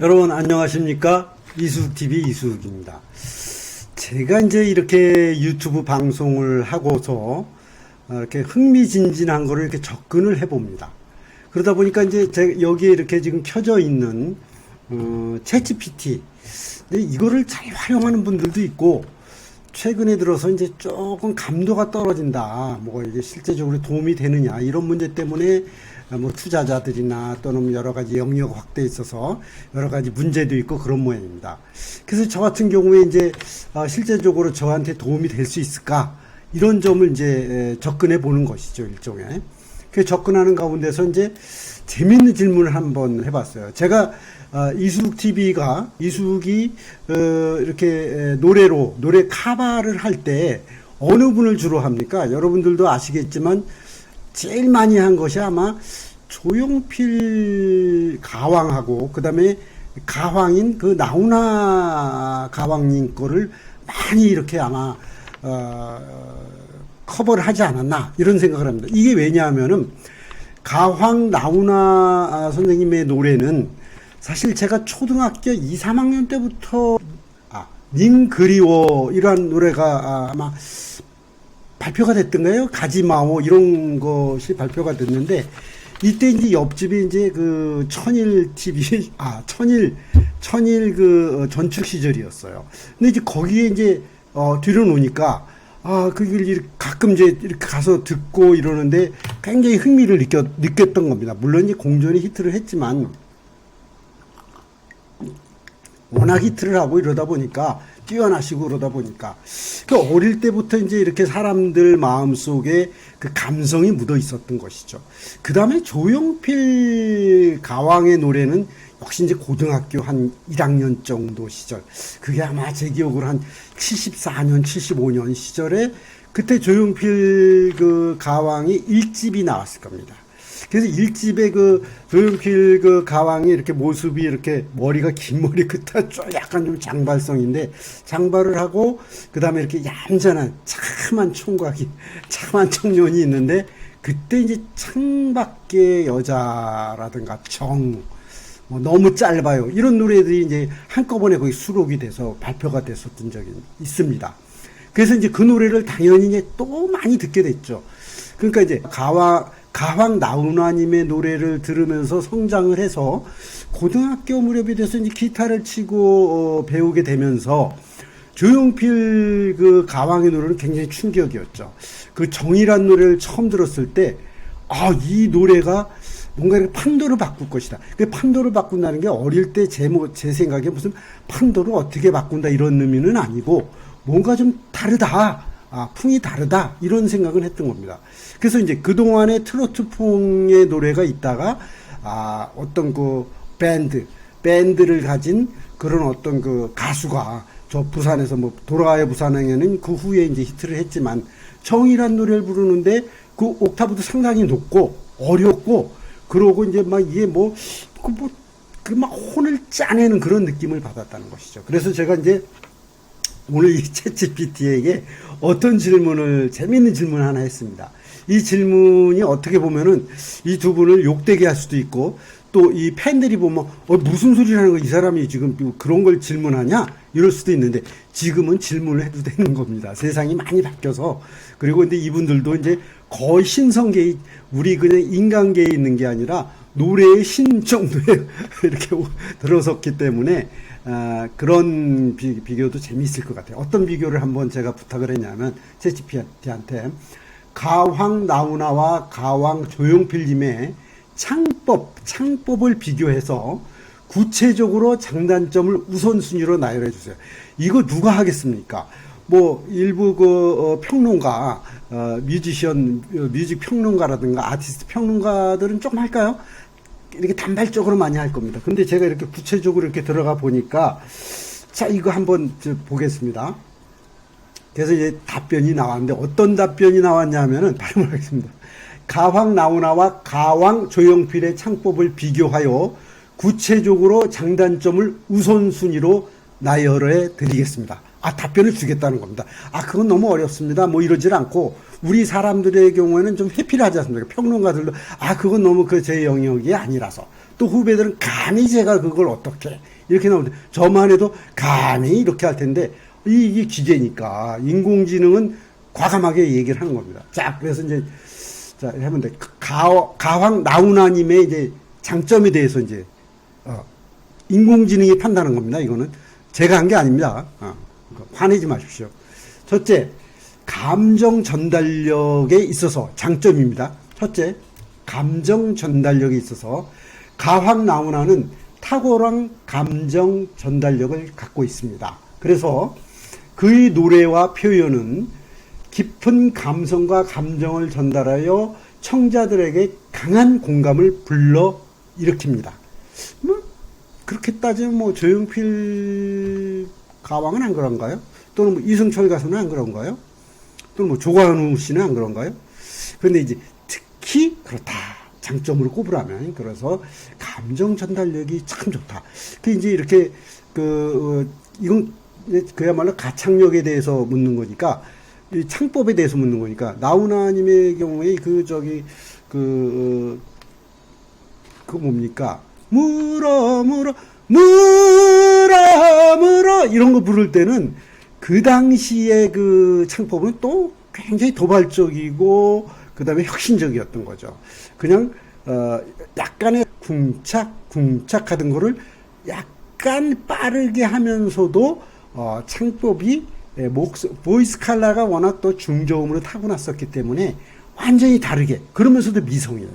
여러분 안녕하십니까? 이수욱TV 이수욱입니다. 제가 이제 이렇게 유튜브 방송을 하고서 이렇게 흥미진진한 거를 이렇게 접근을 해봅니다. 그러다 보니까 이제 여기에 이렇게 지금 켜져 있는 챗GPT, 근데 이거를 잘 활용하는 분들도 있고, 최근에 들어서 이제 조금 감도가 떨어진다, 뭐 이게 실제적으로 도움이 되느냐 이런 문제 때문에 뭐 투자자들이나 또는 여러 가지 영역 확대에 있어서 여러 가지 문제도 있고 그런 모양입니다. 그래서 저 같은 경우에 이제 실제적으로 저한테 도움이 될 수 있을까 이런 점을 이제 접근해 보는 것이죠, 일종의. 그 접근하는 가운데서 이제 재밌는 질문을 한번 해봤어요. 제가 이수욱 TV가 이수욱이 이렇게 노래 카바를 할 때 어느 분을 주로 합니까? 여러분들도 아시겠지만 제일 많이 한 것이 아마 조용필 가왕하고 그다음에 가왕인 그 나훈아 가왕님 거를 많이 이렇게 아마 커버를 하지 않았나 이런 생각을 합니다. 이게 왜냐하면은 가왕 나훈아 선생님의 노래는 사실 제가 초등학교 2, 3학년 때부터 님 그리워 이러한 노래가 아마 발표가 됐던가요? 가지마오 이런 것이 발표가 됐는데, 이때 이제 옆집에 이제 그 천일 TV 천일 그 전축 시절이었어요. 근데 이제 거기에 이제 들여놓으니까 그걸 가끔 이제 이렇게 가서 듣고 이러는데 굉장히 흥미를 느꼈던 겁니다. 물론 이제 공존이 히트를 했지만 워낙 히트를 하고 이러다 보니까 뛰어나시고 그러다 보니까 그 어릴 때부터 이제 이렇게 사람들 마음속에 그 감성이 묻어 있었던 것이죠. 그 다음에 조용필 가왕의 노래는 역시 이제 고등학교 한 1학년 정도 시절, 그게 아마 제 기억으로 한 74년, 75년 시절에 그때 조용필 그 가왕이 1집이 나왔을 겁니다. 그래서 1집에 그 조용필 그 가왕이 이렇게 모습이 이렇게 머리가 긴 머리 끝에 약간 좀 장발성인데 장발을 하고 그 다음에 이렇게 얌전한 참한 총각이 참한 청년이 있는데, 그때 이제 창밖의 여자라든가 뭐 너무 짧아요 이런 노래들이 이제 한꺼번에 거기 수록이 돼서 발표가 됐었던 적이 있습니다. 그래서 이제 그 노래를 당연히 이제 또 많이 듣게 됐죠. 그러니까 이제 가왕 나훈아님의 노래를 들으면서 성장을 해서 고등학교 무렵이 돼서 이제 기타를 치고 배우게 되면서 조용필 그 가왕의 노래는 굉장히 충격이었죠. 그 정이란 노래를 처음 들었을 때 이 노래가 뭔가 이렇게 판도를 바꿀 것이다. 그 판도를 바꾼다는 게 어릴 때 제 생각에 무슨 판도를 어떻게 바꾼다 이런 의미는 아니고 뭔가 좀 다르다. 풍이 다르다 이런 생각을 했던 겁니다. 그래서 이제 그동안에 트로트풍의 노래가 있다가 어떤 그 밴드를 가진 그런 어떤 그 가수가 저 부산에서 뭐 돌아와요 부산행에는 그 후에 이제 히트를 했지만 정이란 노래를 부르는데 그 옥타브도 상당히 높고 어렵고 그러고 이제 막 이게 막 혼을 짜내는 그런 느낌을 받았다는 것이죠. 그래서 제가 이제 오늘 이 챗GPT에게 어떤 재밌는 질문 하나 했습니다. 이 질문이 어떻게 보면은 이 두 분을 욕되게 할 수도 있고, 또 이 팬들이 보면 무슨 소리를 하는 거야 이 사람이 지금 그런 걸 질문하냐 이럴 수도 있는데, 지금은 질문을 해도 되는 겁니다. 세상이 많이 바뀌어서. 그리고 근데 이분들도 이제 거의 신성계에, 우리 그냥 인간계에 있는 게 아니라 노래의 신 정도에 이렇게 들어섰기 때문에 그런 비교도 재미있을 것 같아요. 어떤 비교를 한번 제가 부탁을 했냐면 챗GPT한테 가왕 나훈아와 가왕 조용필님의 창법을 비교해서 구체적으로 장단점을 우선순위로 나열해 주세요. 이거 누가 하겠습니까? 뭐 일부 그 평론가, 뮤직 평론가라든가 아티스트 평론가들은 조금 할까요? 이렇게 단발적으로 많이 할 겁니다. 근데 제가 이렇게 구체적으로 이렇게 들어가 보니까, 자, 이거 한번 보겠습니다. 그래서 이제 답변이 나왔는데, 어떤 답변이 나왔냐면은, 다른 말 하겠습니다. 가왕 나훈아와 가왕 조용필의 창법을 비교하여 구체적으로 장단점을 우선순위로 나열해 드리겠습니다. 답변을 주겠다는 겁니다. 그건 너무 어렵습니다. 뭐 이러질 않고, 우리 사람들의 경우에는 좀 회피를 하지 않습니까? 평론가들도, 그건 너무 제 영역이 아니라서. 또 또 후배들은 감히 제가 그걸 어떻게 이렇게 나오는데 저만 해도 감히 이렇게 할 텐데 이게 기계니까 인공지능은 과감하게 얘기를 하는 겁니다. 자, 그래서 이제 자, 하면 돼. 가황 나훈아님의 이제 장점에 대해서 이제 인공지능이 판단한 겁니다. 이거는 제가 한 게 아닙니다. 화내지 마십시오. 첫째, 감정 전달력에 있어서 장점입니다. 첫째, 감정 전달력에 있어서 가황 나훈아는 탁월한 감정 전달력을 갖고 있습니다. 그래서 그의 노래와 표현은 깊은 감성과 감정을 전달하여 청자들에게 강한 공감을 불러 일으킵니다. 뭐 그렇게 따지면 뭐 조용필 가왕은 안 그런가요? 또는 뭐 이승철 가수는 안 그런가요? 또는 뭐 조관우 씨는 안 그런가요? 그런데 이제 특히 그렇다. 장점으로 꼽으라면 그래서 감정 전달력이 참 좋다. 그 이제 이렇게 이건 그야말로 가창력에 대해서 묻는 거니까 이 창법에 대해서 묻는 거니까 나훈아님의 경우에 그 뭡니까? 물어 이런 거 부를 때는 그 당시에 그 창법은 또 굉장히 도발적이고 그 다음에 혁신적이었던 거죠. 그냥 약간의 궁착 하던 거를 약간 빠르게 하면서도 창법이 보이스 칼라가 워낙 또 중저음으로 타고났었기 때문에 완전히 다르게 그러면서도 미성이에요.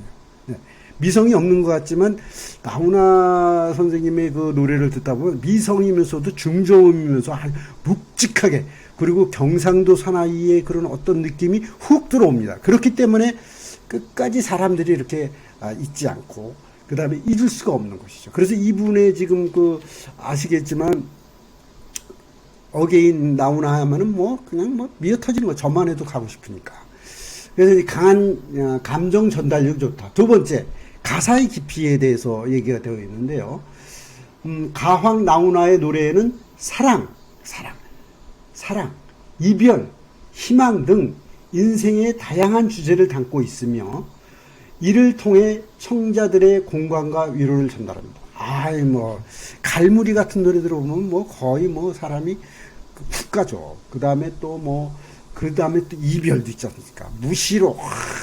네. 미성이 없는 것 같지만 나훈아 선생님의 그 노래를 듣다 보면 미성이면서도 중저음이면서 묵직하게 그리고 경상도 사나이의 그런 어떤 느낌이 훅 들어옵니다. 그렇기 때문에 끝까지 사람들이 이렇게 잊지 않고 그 다음에 잊을 수가 없는 것이죠. 그래서 이분의 지금 아시겠지만 어게인 나훈아 하면은 그냥 미어 터지는 거 저만 해도 가고 싶으니까. 그래서 강한 감정 전달력이 좋다. 두 번째, 가사의 깊이에 대해서 얘기가 되어 있는데요. 가황 나훈아의 노래에는 사랑, 이별, 희망 등 인생의 다양한 주제를 담고 있으며 이를 통해 청자들의 공감과 위로를 전달합니다. 갈무리 같은 노래 들어보면 거의 사람이 훅 가죠. 그 다음에 또 이별도 있지 않습니까? 무시로,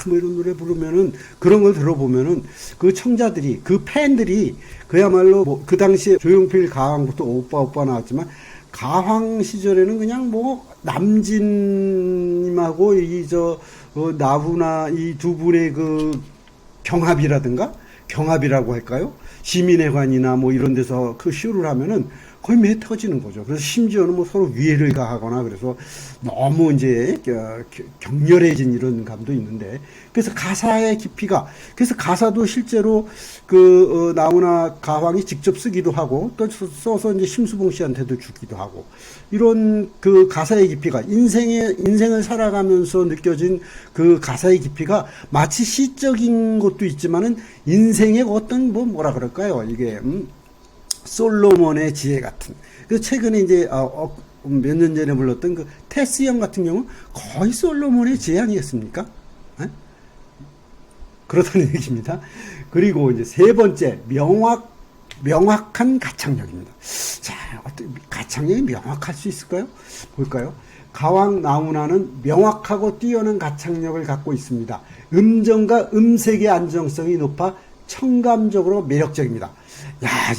이런 노래 부르면은, 그런 걸 들어보면은, 그 청자들이, 그 팬들이, 그야말로 그 당시에 조용필 가왕부터 오빠 나왔지만, 가황 시절에는 그냥 남진님하고 나훈아 이 두 분의 그 경합이라고 할까요? 시민의 관이나 이런 데서 그 쇼를 하면은 거의 매 터지는 거죠. 그래서 심지어는 서로 위해를 가하거나 그래서 너무 이제 격렬해진 이런 감도 있는데 그래서 가사의 깊이가 그래서 가사도 실제로 나훈아 가황이 직접 쓰기도 하고 또 써서 이제 심수봉 씨한테도 주기도 하고 이런 그 가사의 깊이가 인생을 살아가면서 느껴진 그 가사의 깊이가 마치 시적인 것도 있지만은 인생의 어떤 뭐라 그럴까요? 이게 솔로몬의 지혜 같은. 그래서 최근에 이제 몇 년 전에 불렀던 그 테스 형 같은 경우 거의 솔로몬의 지혜 아니겠습니까? 에? 그렇다는 얘기입니다. 그리고 이제 세 번째 명확한 가창력입니다. 자, 어떻게 가창력이 명확할 수 있을까요? 볼까요? 가왕 나훈아는 명확하고 뛰어난 가창력을 갖고 있습니다. 음정과 음색의 안정성이 높아 청감적으로 매력적입니다.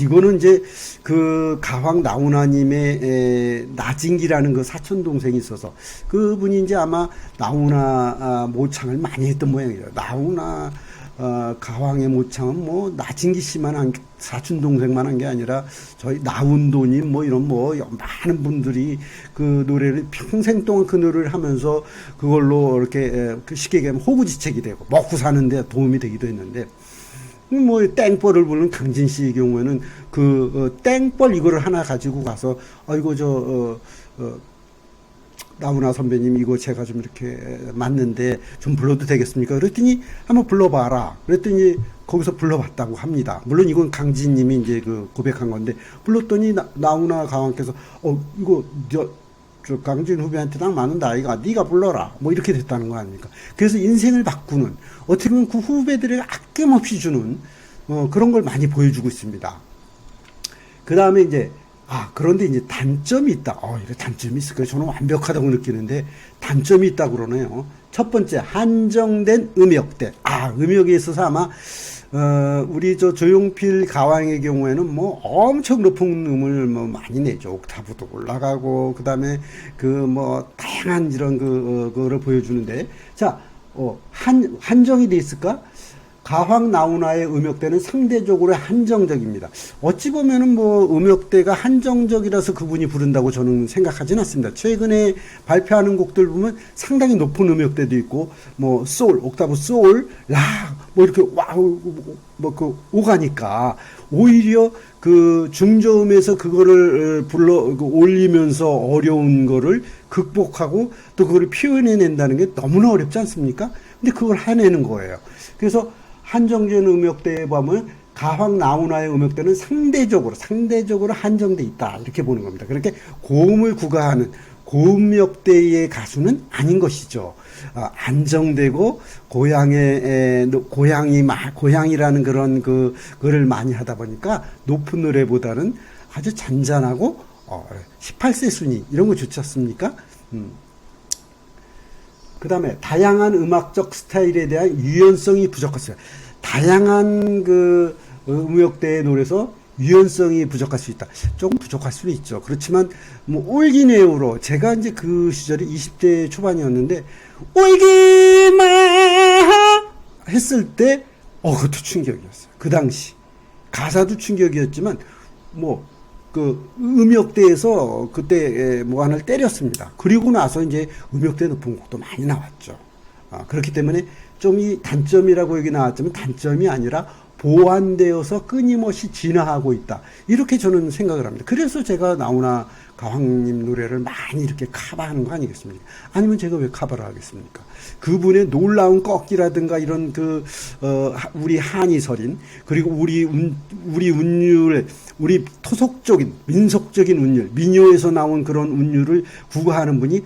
이거는 이제 그 가황 나훈아님의 나진기라는 그 사촌 동생이 있어서 그분이 이제 아마 나훈아 모창을 많이 했던 모양이에요. 나훈아 가황의 모창은 나진기 씨만 사촌 동생만 한 게 아니라 저희 나훈도님 이런 많은 분들이 그 노래를 평생 동안 그 노래를 하면서 그걸로 이렇게 쉽게 얘기하면 호구지책이 되고 먹고 사는데 도움이 되기도 했는데. 땡벌을 부르는 강진 씨의 경우에는 땡벌 이거를 하나 가지고 가서, 나훈아 선배님 이거 제가 좀 이렇게 맞는데 좀 불러도 되겠습니까? 그랬더니 한번 불러봐라. 그랬더니 거기서 불러봤다고 합니다. 물론 이건 강진 님이 이제 고백한 건데, 불렀더니 나훈아 가왕께서, 이거, 강진 후배한테 딱 맞는 나이가 네가 불러라 이렇게 됐다는 거 아닙니까? 그래서 인생을 바꾸는 어떻게 보면 그 후배들에게 아낌없이 주는 그런 걸 많이 보여주고 있습니다. 그 다음에 이제, 그런데 이제 단점이 있다. 이래 단점이 있을까요? 저는 완벽하다고 느끼는데, 단점이 있다고 그러네요. 첫 번째, 한정된 음역대. 음역에 있어서 아마, 우리 조용필 가왕의 경우에는 뭐 엄청 높은 음을 뭐 많이 내죠. 옥타브도 올라가고, 그 다음에 다양한 이런 그거를 보여주는데, 자, 한정이 돼 있을까? 가황 나우나의 음역대는 상대적으로 한정적입니다. 어찌 보면은 음역대가 한정적이라서 그분이 부른다고 저는 생각하진 않습니다. 최근에 발표하는 곡들 보면 상당히 높은 음역대도 있고, 소울, 옥타브 소울, 이렇게 오가니까 오히려 그 중저음에서 그거를 올리면서 어려운 거를 극복하고 또 그거를 표현해낸다는 게 너무나 어렵지 않습니까? 근데 그걸 해내는 거예요. 그래서 한정된 음역대에 보면 가황 나우나의 음역대는 상대적으로 한정돼 있다 이렇게 보는 겁니다. 그렇게 고음을 구가하는 고음역대의 가수는 아닌 것이죠. 안정되고 고향이라는 그런 그를 많이 하다 보니까 높은 노래보다는 아주 잔잔하고 18세 순위 이런 거 좋지 않습니까? 그 다음에 다양한 음악적 스타일에 대한 유연성이 부족했어요. 다양한 음역대의 노래에서 유연성이 부족할 수 있다. 조금 부족할 수는 있죠. 그렇지만 올기네요로 제가 이제 그 시절이 20대 초반이었는데 올기마 했을 때 그것도 충격이었어요. 그 당시 가사도 충격이었지만 음역대에서 그때 하나를 때렸습니다. 그리고 나서 이제 음역대 높은 곡도 많이 나왔죠. 그렇기 때문에 좀 이 단점이라고 여기 나왔지만 단점이 아니라 보완되어서 끊임없이 진화하고 있다. 이렇게 저는 생각을 합니다. 그래서 제가 나우나 가왕님 노래를 많이 이렇게 커버하는 거 아니겠습니까? 아니면 제가 왜 커버를 하겠습니까? 그분의 놀라운 꺾기라든가 이런 우리 한이설인, 그리고 우리 운율, 우리 토속적인, 민속적인 운율, 민요에서 나온 그런 운율을 구가하는 분이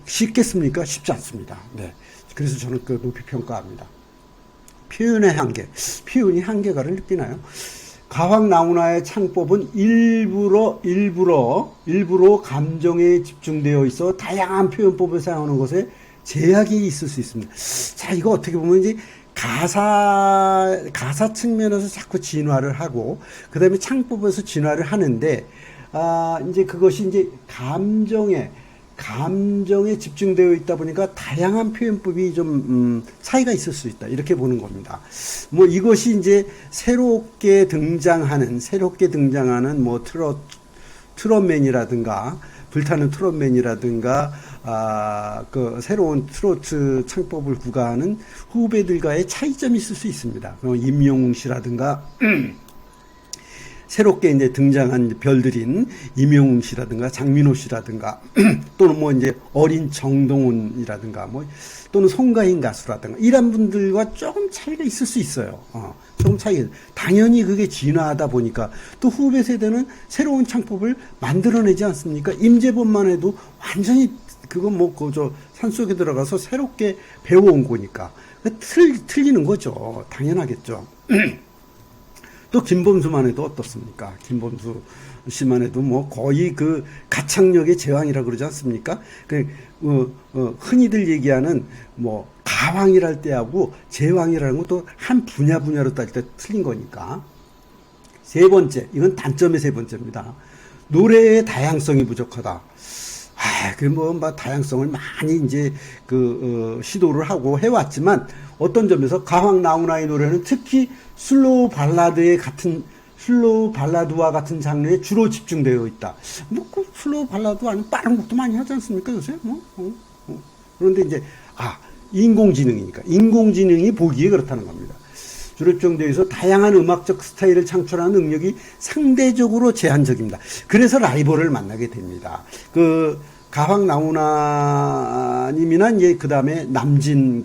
쉽겠습니까? 쉽지 않습니다. 네. 그래서 저는 높이 평가합니다. 표현의 한계, 표현이 한계가를 느끼나요? 가황 나우나의 창법은 일부러 감정에 집중되어 있어 다양한 표현법을 사용하는 것에 제약이 있을 수 있습니다. 자, 이거 어떻게 보면 이제 가사 측면에서 자꾸 진화를 하고, 그 다음에 창법에서 진화를 하는데, 이제 그것이 이제 감정에 집중되어 있다 보니까 다양한 표현법이 좀 차이가 있을 수 있다 이렇게 보는 겁니다. 이것이 이제 새롭게 등장하는 트롯맨이라든가 불타는 트롯맨이라든가 새로운 트로트 창법을 구가하는 후배들과의 차이점이 있을 수 있습니다. 임영웅 씨라든가 새롭게 이제 등장한 별들인 임영웅 씨라든가 장민호 씨라든가 또는 이제 어린 정동훈이라든가 또는 송가인 가수라든가 이런 분들과 조금 차이가 있을 수 있어요. 조금 차이가. 당연히 그게 진화하다 보니까 또 후배 세대는 새로운 창법을 만들어내지 않습니까? 임재범만 해도 완전히 산속에 들어가서 새롭게 배워온 거니까. 틀리는 거죠. 당연하겠죠. 또 김범수만 해도 어떻습니까? 김범수 씨만 해도 거의 가창력의 제왕이라 그러지 않습니까? 흔히들 얘기하는 가왕이랄 때하고 제왕이라는 것도 한 분야로 따질 때 틀린 거니까. 세 번째, 이건 단점의 세 번째입니다. 노래의 다양성이 부족하다. 다양성을 많이 이제 시도를 하고 해왔지만 어떤 점에서 가황 나우나의 노래는 특히 슬로우 발라드와 같은 장르에 주로 집중되어 있다. 슬로우 발라드 아니면 빠른 곡도 많이 하지 않습니까, 요새? 그런데 이제, 인공지능이 보기에 그렇다는 겁니다. 주로 집중되어 있어 다양한 음악적 스타일을 창출하는 능력이 상대적으로 제한적입니다. 그래서 라이벌을 만나게 됩니다. 가황 나우나님이나 이제 그 다음에 남진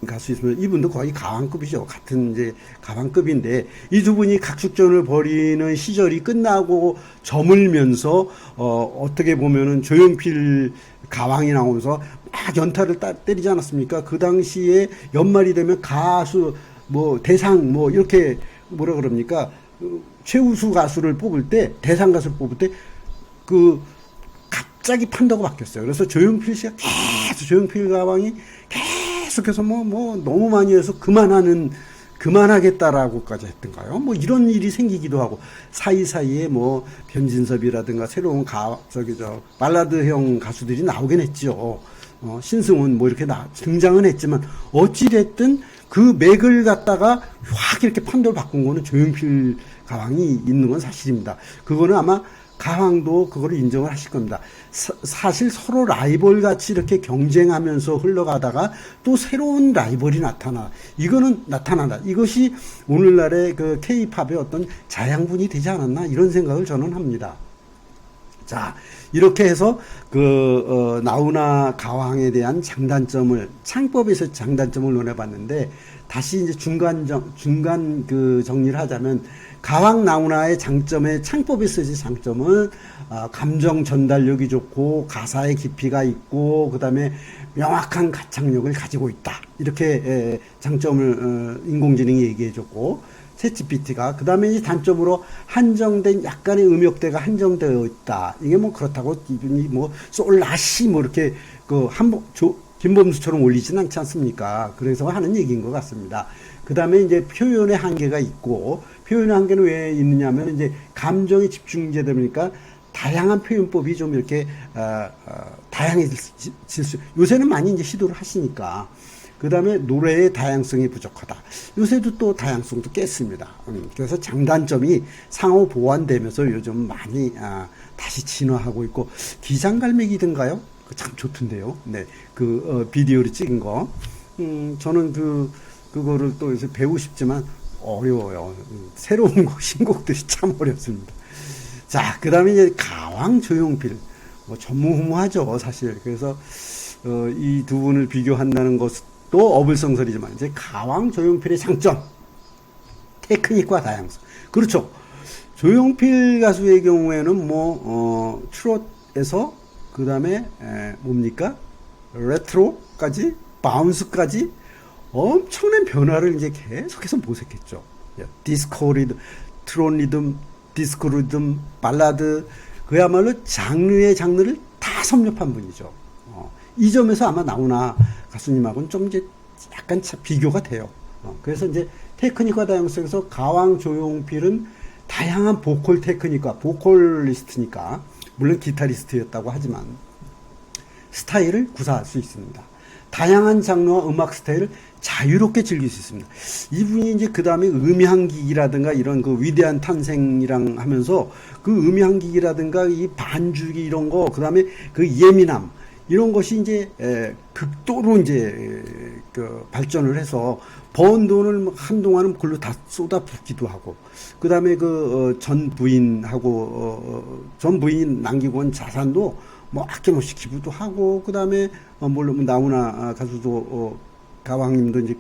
가수 있으면 이분도 거의 가왕급이죠. 같은 이제 가왕급인데 이 두 분이 각축전을 벌이는 시절이 끝나고 저물면서 어떻게 보면은 조용필 가왕이 나오면서 막 연타를 때리지 않았습니까? 그 당시에 연말이 되면 가수 뭐 대상 뭐 이렇게 뭐라 그럽니까? 최우수 가수를 뽑을 때 대상 가수를 뽑을 때 그 갑자기 판도가 바뀌었어요. 그래서 조용필 씨가 계속 조용필 가왕이 계속해서 뭐 너무 많이 해서 그만하겠다라고까지 했던가요? 뭐 이런 일이 생기기도 하고 사이사이에 뭐 변진섭이라든가 새로운 발라드형 가수들이 나오긴 했죠. 신승훈 뭐 이렇게 등장은 했지만 어찌됐든 그 맥을 갖다가 확 이렇게 판도를 바꾼 거는 조용필 가왕이 있는 건 사실입니다. 그거는 아마 가왕도 그거를 인정을 하실 겁니다. 사실 서로 라이벌 같이 이렇게 경쟁하면서 흘러가다가 또 새로운 라이벌이 이거는 나타난다. 이것이 오늘날의 그 K-팝의 어떤 자양분이 되지 않았나 이런 생각을 저는 합니다. 자, 이렇게 해서 나훈아 가왕에 대한 창법에서 장단점을 논해봤는데, 다시 이제 중간 정리를 하자면, 가왕 나훈아의 창법에서의 장점은, 감정 전달력이 좋고, 가사의 깊이가 있고, 그 다음에 명확한 가창력을 가지고 있다. 이렇게, 장점을, 인공지능이 얘기해줬고, 챗GPT가 그 다음에 이 단점으로 한정된 약간의 음역대가 한정되어 있다. 이게 뭐 그렇다고 이분이 뭐 솔라시 뭐 이렇게 김범수처럼 올리진 않지 않습니까? 그래서 하는 얘기인 것 같습니다. 그 다음에 이제 표현의 한계가 있고, 표현의 한계는 왜 있느냐면 이제 감정이 집중되다 보니까 다양한 표현법이 좀 이렇게 다양해질 수, 요새는 많이 이제 시도를 하시니까. 그 다음에 노래의 다양성이 부족하다. 요새도 또 다양성도 깼습니다. 그래서 장단점이 상호 보완되면서 요즘 많이 다시 진화하고 있고, 기장갈매기든가요? 참 좋던데요. 네, 비디오를 찍은 거. 저는 그거를 또 요새 배우고 싶지만 어려워요. 새로운 신곡들이 참 어렵습니다. 자, 그 다음에 이제 가왕 조용필. 뭐 전무후무하죠, 사실. 그래서 이 두 분을 비교한다는 것도 어불성설이지만, 이제 가왕 조용필의 장점, 테크닉과 다양성. 그렇죠. 조용필 가수의 경우에는 트롯에서 그 다음에 뭡니까? 레트로까지, 바운스까지 엄청난 변화를 이제 계속해서 모색했죠. 디스코 리듬, 트롯 리듬, 디스코 리듬, 발라드, 그야말로 장르를 다 섭렵한 분이죠. 이 점에서 아마 나훈아 가수님하고는 좀 이제 약간 비교가 돼요. 그래서 이제 테크닉과 다양성에서 가왕 조용필은 다양한 보컬 테크닉과 보컬리스트니까, 물론 기타리스트였다고 하지만 스타일을 구사할 수 있습니다. 다양한 장르와 음악 스타일을 자유롭게 즐길 수 있습니다. 이분이 이제 그 다음에 음향기기라든가 이런 위대한 탄생이랑 하면서 음향기기라든가 이 반주기 이런 거, 그 다음에 예민함, 이런 것이 이제 극도로 이제 발전을 해서 번 돈을 한동안은 그걸로 다 쏟아붓기도 하고, 그 다음에 전 부인이 남기고 온 자산도 아낌없이 기부도 하고, 그 다음에 물론 나훈아 가수도 가왕님도 이제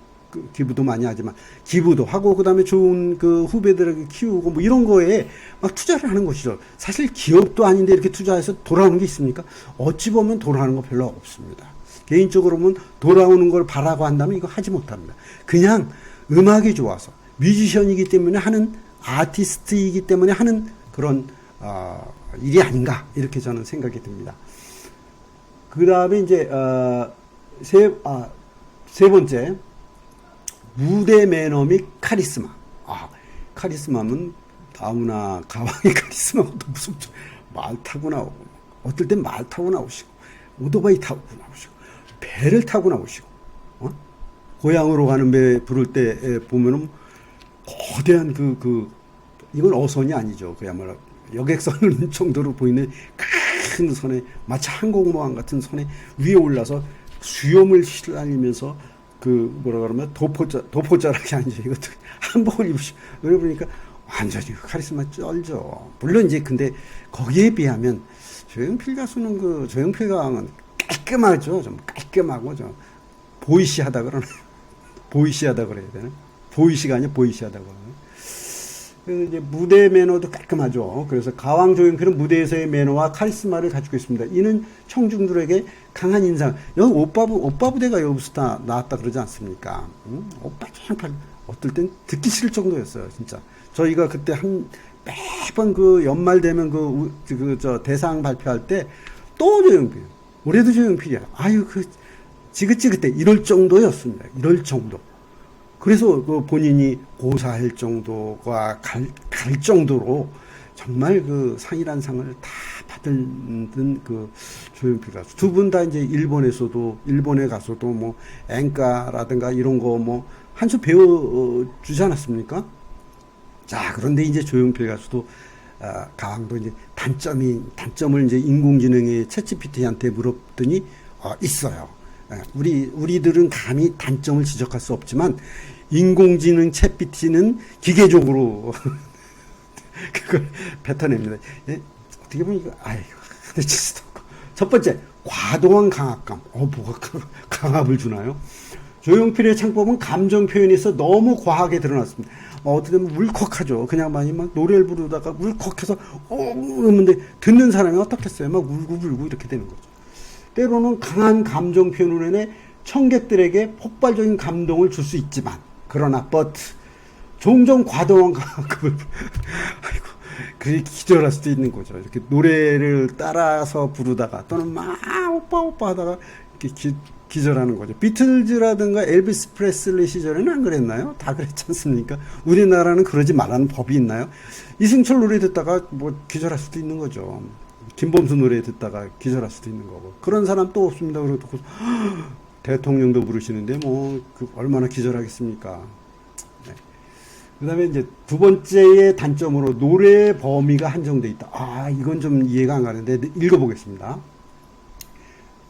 기부도 많이 하지만 기부도 하고, 그 다음에 좋은 후배들에게 키우고 이런 거에 막 투자를 하는 것이죠. 사실 기업도 아닌데 이렇게 투자해서 돌아오는 게 있습니까? 어찌 보면 돌아오는 거 별로 없습니다. 개인적으로 보면 돌아오는 걸 바라고 한다면 이거 하지 못합니다. 그냥 음악이 좋아서, 뮤지션이기 때문에 하는, 아티스트이기 때문에 하는 그런 일이 아닌가, 이렇게 저는 생각이 듭니다. 그 다음에 이제 세 번째, 무대 매너 및 카리스마. 카리스마는 나훈아 가왕의 카리스마가 더 무섭죠. 말 타고 나오고, 어떨 땐 말 타고 나오시고, 오토바이 타고 나오시고, 배를 타고 나오시고, 고향으로 가는 배 부를 때 보면은 거대한 이건 어선이 아니죠. 그야말로 여객선을 정도로 보이는 큰 선에, 마치 항공모함 같은 선에 위에 올라서 수염을 휘날리면서 도포자락이 아니죠. 이것도 한복을 입으시고, 그러니까 완전히 카리스마 쩔죠. 물론 이제 근데 거기에 비하면 조용필 가수는 조용필 가왕은 깔끔하죠. 좀 깔끔하고 좀 보이시하다 그러나요? 보이시하다 그래야 되나? 보이시가 아니라 보이시하다 그러나요? 이제 무대 매너도 깔끔하죠. 그래서 가왕 조용필은 무대에서의 매너와 카리스마를 가지고 있습니다. 이는 청중들에게 강한 인상. 여기 오빠 부대가 여기서 다 나왔다 그러지 않습니까? 오빠 조용필, 어떨 땐 듣기 싫을 정도였어요, 진짜. 저희가 그때 매번 그 연말 되면 저 대상 발표할 때 또 조용필, 올해도 조용필이야. 아유, 지긋지긋해. 이럴 정도였습니다. 이럴 정도. 그래서 그 본인이 고사할 정도가 갈 정도로 정말 그 상이란 상을 다 받은 그 조용필 가수. 두 분 다 이제 일본에 가서도 뭐 엔카라든가 이런 거 뭐 한 수 배워주지 않았습니까? 자, 그런데 이제 조용필 가수도 가왕도 이제 단점을 이제 인공지능의 챗GPT한테 물었더니 있어요. 우리들은 감히 단점을 지적할 수 없지만 인공지능 챗GPT는 기계적으로 그걸 뱉어냅니다. 예? 어떻게 보면 이거 첫 번째, 과도한 강압감. 뭐가 강압을 주나요? 조용필의 창법은 감정 표현에서 너무 과하게 드러났습니다. 어떻게 보면 울컥하죠. 그냥 많이 막 노래를 부르다가 울컥해서 그러는데 듣는 사람이 어떻겠어요? 막 울고 이렇게 되는 거죠. 때로는 강한 감정 표현으로 인해 청객들에게 폭발적인 감동을 줄 수 있지만, 그러나 종종 과도한 강압을 아이고, 그게 기절할 수도 있는 거죠. 이렇게 노래를 따라서 부르다가 또는 막 오빠 하다가 이렇게 기절하는 거죠. 비틀즈라든가 엘비스 프레슬리 시절에는 안 그랬나요? 다 그랬지 않습니까? 우리나라는 그러지 말라는 법이 있나요? 이승철 노래 듣다가 뭐 기절할 수도 있는 거죠. 김범수 노래 듣다가 기절할 수도 있는 거고. 그런 사람 또 없습니다. 그리고 대통령도 부르시는데 얼마나 기절하겠습니까? 네. 그 다음에 이제 두 번째의 단점으로 노래 범위가 한정돼 있다. 이건 좀 이해가 안 가는데 읽어보겠습니다.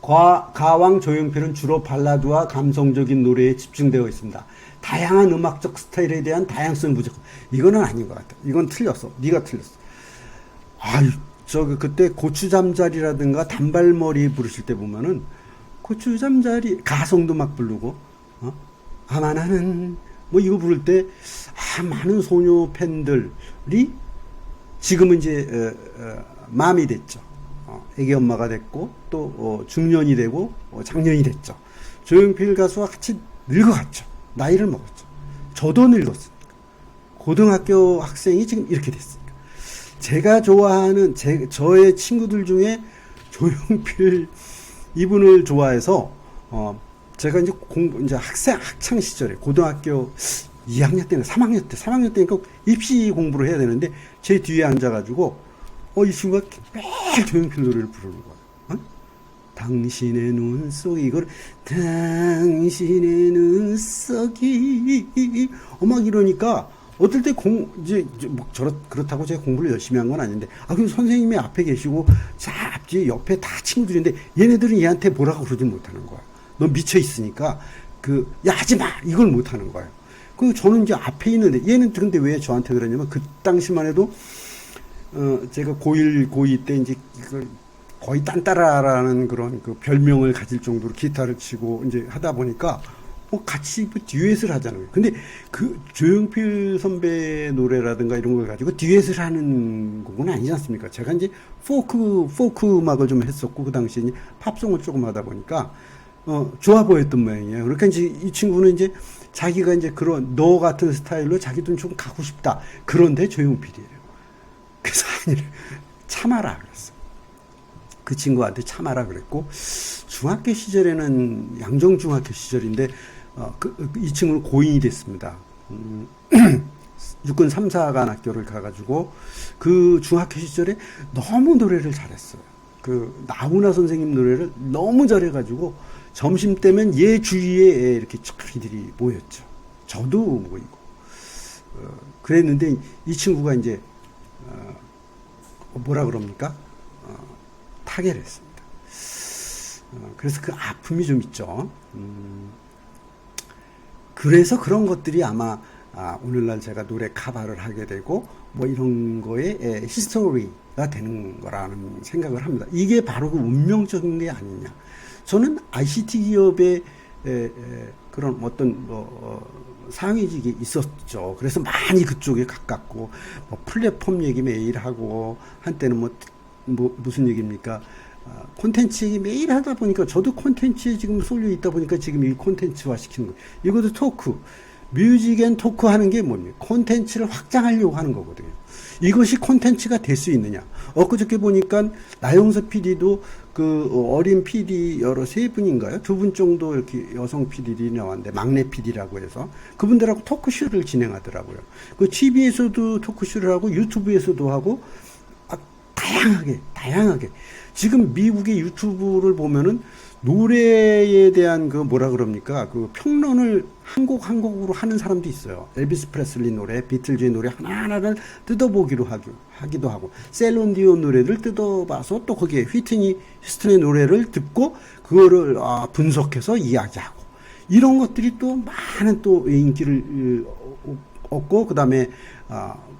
가왕 조용필은 주로 발라드와 감성적인 노래에 집중되어 있습니다. 다양한 음악적 스타일에 대한 다양성이 부족해. 이거는 아닌 것 같아. 이건 틀렸어. 네가 틀렸어. 그때 고추잠자리라든가 단발머리 부르실 때 보면은 고추잠자리 가성도 막 부르고 아마 나는 뭐 이거 부를 때 많은 소녀 팬들이 지금은 이제 맘이 됐죠. 애기 엄마가 됐고 또 중년이 되고 장년이 됐죠. 조용필 가수와 같이 늙어갔죠. 나이를 먹었죠. 저도 늙었으니까. 고등학교 학생이 지금 이렇게 됐으니까. 제가 좋아하는 저의 친구들 중에 조용필 이분을 좋아해서 제가 이제 학창 시절에 고등학교 2학년 때는 3학년 때니까 입시 공부를 해야 되는데 제 뒤에 앉아가지고 이 친구가 매일 조용필 노래를 부르는 거야. 당신의 눈속이 이걸 당신의 눈속이 막 이러니까 어떨 때 이제 그렇다고 제가 공부를 열심히 한 건 아닌데 그럼 선생님이 앞에 계시고 앞뒤 옆에 다 친구들인데 얘네들은 얘한테 뭐라고 그러지 못하는 거야. 넌 미쳐 있으니까 야 하지 마 이걸 못하는 거예요. 그 저는 이제 앞에 있는데 얘는 근데 왜 저한테 그러냐면 그 당시만 해도 제가 고1, 고2 때 이제 거의 딴따라라는 그런 그 별명을 가질 정도로 기타를 치고 이제 하다 보니까 같이 듀엣을 하잖아요. 근데 그 조용필 선배 노래라든가 이런 걸 가지고 듀엣을 하는 곡은 아니지 않습니까? 제가 이제 포크 음악을 좀 했었고 그 당시에 이제 팝송을 조금 하다 보니까 좋아 보였던 모양이에요. 그러니까 이제 이 친구는 이제 자기가 이제 그런 너 같은 스타일로 자기도 좀 가고 싶다. 그런데 조용필이에요. 그래서 참아라 그랬어. 그 친구한테 참아라 그랬고 중학교 시절에는 양정중학교 시절인데 이 친구는 고인이 됐습니다. 육군 3사관 학교를 가가지고 그 중학교 시절에 너무 노래를 잘했어요. 그 나훈아 선생님 노래를 너무 잘해가지고 점심 때면 얘 주위에 이렇게 저희들이 모였죠. 저도 모이고 그랬는데 이 친구가 이제 뭐라 그럽니까? 타계를 했습니다. 그래서 그 아픔이 좀 있죠. 그래서 그런 것들이 아마 오늘날 제가 노래 카바를 하게 되고 뭐 이런 거에 히스토리가 되는 거라는 생각을 합니다. 이게 바로 그 운명적인 게 아니냐. 저는 ICT 기업의 그런 어떤 상위직이 있었죠. 그래서 많이 그쪽에 가깝고 뭐 플랫폼 얘기 매일 하고 한때는 무슨 얘기입니까? 콘텐츠 얘기 매일 하다 보니까 저도 콘텐츠에 지금 쏠려 있다 보니까 지금 이 콘텐츠화 시키는 거예요. 이것도 토크. 뮤직 앤 토크 하는 게 뭡니까? 콘텐츠를 확장하려고 하는 거거든요. 이것이 콘텐츠가 될 수 있느냐? 엊그저께 보니까 나영석 PD도 그 어린 PD 여러 세 분인가요? 두 분 정도 이렇게 여성 PD들이 나왔는데 막내 PD라고 해서 그분들하고 토크쇼를 진행하더라고요. 그 TV에서도 토크쇼를 하고 유튜브에서도 하고 다양하게. 지금 미국의 유튜브를 보면은 노래에 대한 그 뭐라 그럽니까? 그 평론을 한 곡 한 곡으로 하는 사람도 있어요. 엘비스 프레슬리 노래, 비틀즈의 노래 하나하나를 뜯어보기로 하기도 하고, 셀론 디온 노래를 뜯어봐서 또 거기에 휘트니 휴스턴의 노래를 듣고 그거를 분석해서 이야기하고, 이런 것들이 또 많은 또 인기를 얻고, 그 다음에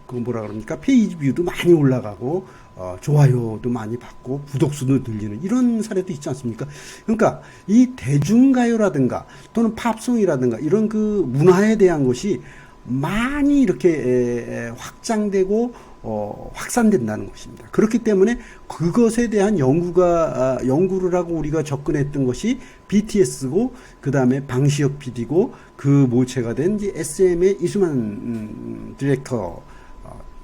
그 뭐라 그럽니까? 페이지 뷰도 많이 올라가고, 좋아요도 많이 받고 구독수도 늘리는 이런 사례도 있지 않습니까? 그러니까 이 대중가요라든가 또는 팝송이라든가 이런 그 문화에 대한 것이 많이 이렇게 확장되고 확산된다는 것입니다. 그렇기 때문에 그것에 대한 연구를 하고 우리가 접근했던 것이 BTS고, 그 다음에 방시혁 PD고, 그 모체가 된 이제 SM의 이수만 디렉터,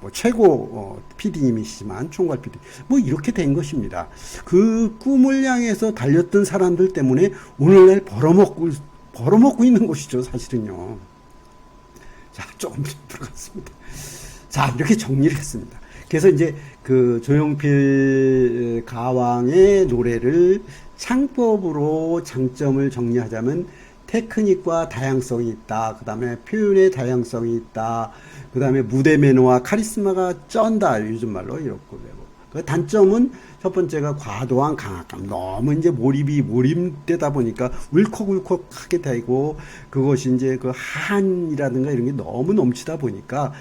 뭐 최고 PD님이시지만 총괄 PD 뭐 이렇게 된 것입니다. 그 꿈을 향해서 달렸던 사람들 때문에 오늘날 벌어먹고 있는 것이죠, 사실은요. 자, 조금 들어갔습니다. 자, 이렇게 정리를 했습니다. 그래서 이제 그 조용필 가왕의 노래를 창법으로 장점을 정리하자면 테크닉과 다양성이 있다. 그 다음에 표현의 다양성이 있다. 그 다음에 무대 매너와 카리스마가 쩐다. 요즘 말로 이렇고 되고. 그 단점은 첫 번째가 과도한 강압감. 너무 이제 몰입되다 보니까 울컥울컥하게 되고, 그것이 이제 그 한이라든가 이런 게 너무 넘치다 보니까,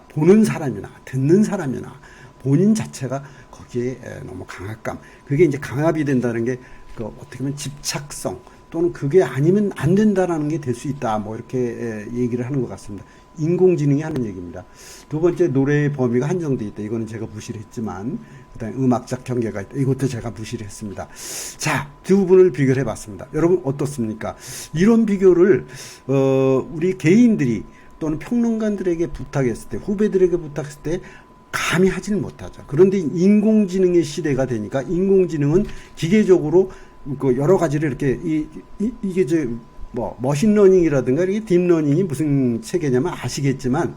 보는 사람이나 듣는 사람이나 본인 자체가 거기에 너무 강압감. 그게 이제 강압이 된다는 게 그 어떻게 보면 집착성. 또는 그게 아니면 안 된다라는 게 될 수 있다. 뭐 이렇게 얘기를 하는 것 같습니다. 인공지능이 하는 얘기입니다. 두 번째, 노래의 범위가 한정되어 있다. 이거는 제가 무시를 했지만, 그다음에 음악적 경계가 있다. 이것도 제가 무시를 했습니다. 자, 두 분을 비교를 해봤습니다. 여러분 어떻습니까? 이런 비교를 우리 개인들이 또는 평론가들에게 부탁했을 때, 후배들에게 부탁했을 때 감히 하지는 못하죠. 그런데 인공지능의 시대가 되니까 인공지능은 기계적으로 그 여러 가지를 이렇게 이게 뭐 머신러닝이라든가 이렇게 딥러닝이 무슨 체계냐면 아시겠지만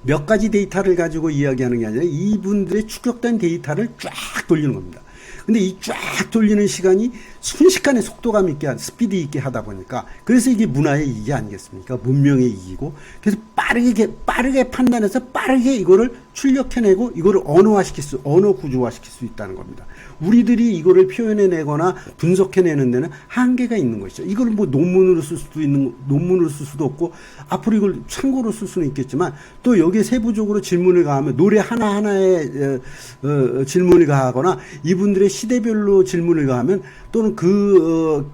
몇 가지 데이터를 가지고 이야기하는 게 아니라 이분들의 축적된 데이터를 쫙 돌리는 겁니다. 근데 이 쫙 돌리는 시간이 순식간에 속도감 있게, 스피드 있게 하다 보니까, 그래서 이게 문화의 이익이 아니겠습니까? 문명의 이익이고, 그래서 빠르게 판단해서 빠르게 이거를 출력해내고, 이거를 언어 구조화시킬 수 있다는 겁니다. 우리들이 이거를 표현해내거나 분석해내는 데는 한계가 있는 것이죠. 이걸 뭐 논문으로 쓸 수도 없고, 앞으로 이걸 참고로 쓸 수는 있겠지만, 또 여기에 세부적으로 질문을 가하면, 노래 하나하나에 질문을 가하거나, 이분들의 시대별로 질문을 가하면, 또는 그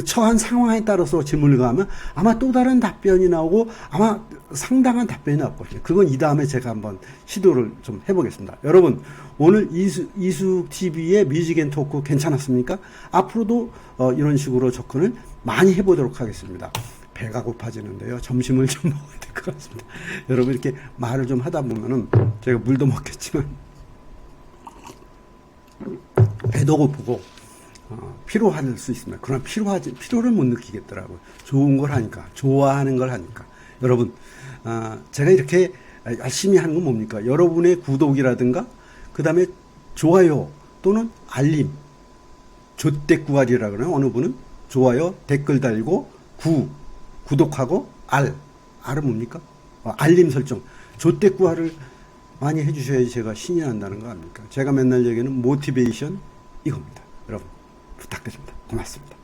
처한 상황에 따라서 질문을 가하면 아마 또 다른 답변이 나오고 아마 상당한 답변이 나올 것이에요. 그건 이 다음에 제가 한번 시도를 좀 해보겠습니다. 여러분, 오늘 이수TV의 뮤직 앤 토크 괜찮았습니까? 앞으로도 이런 식으로 접근을 많이 해보도록 하겠습니다. 배가 고파지는데요. 점심을 좀 먹어야 될 것 같습니다. 여러분, 이렇게 말을 좀 하다 보면은 제가 물도 먹겠지만 배도 고프고 피로할 수 있습니다. 그러나 피로를 못 느끼겠더라고요. 좋은 걸 하니까, 좋아하는 걸 하니까. 여러분, 제가 이렇게 열심히 하는 건 뭡니까? 여러분의 구독이라든가, 그 다음에 좋아요 또는 알림, 조댓구알이라 그러나요? 어느 분은 좋아요, 댓글 달고, 구독하고, 알은 뭡니까? 알림 설정, 조댓구알을 많이 해주셔야지 제가 신이 난다는 거 아닙니까? 제가 맨날 얘기하는 모티베이션 이겁니다. 여러분, 부탁드립니다. 고맙습니다.